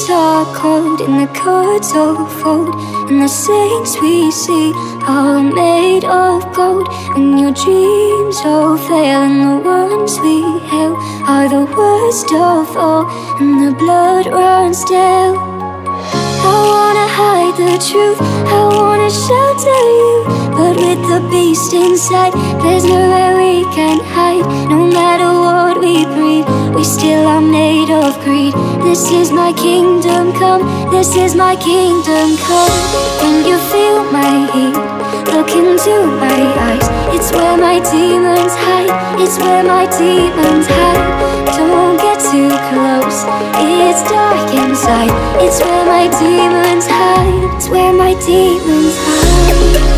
nights are cold and the cards all fold, and the saints we see are made of gold. When your dreams all fail and the ones we hail are the worst of all, and the blood runs stale. I wanna hide the truth, I wanna shelter you, but with the beast inside, there's nowhere we can hide. No matter what we breed, we still are made of greed. This is my kingdom come, this is my kingdom come. When you feel my heat, look into my eyes. It's where my demons hide, it's where my demons hide. Don't get too close, it's dark inside. It's where my demons hide, it's where my demons hide.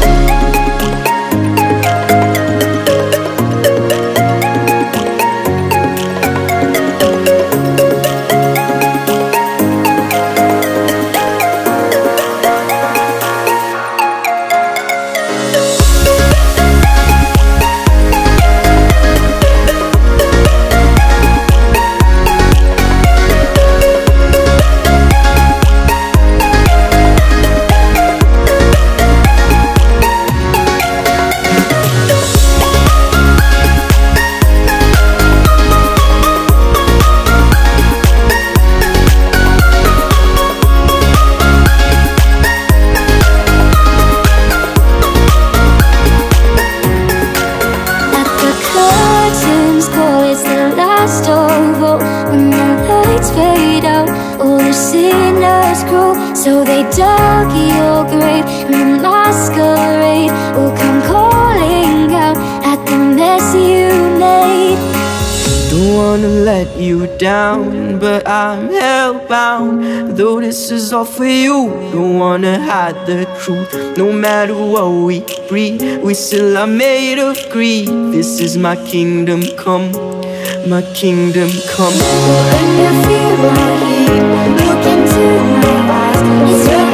When the lights fade out, all the sinners grow. So they dug your grave, and the masquerade will come calling out at the mess you made. Don't wanna let you down, but I'm hellbound. Though this is all for you, don't wanna hide the truth. No matter what we breed, we still are made of greed. This is my kingdom come, my kingdom come. When you feel my heat, look into my eyes. It's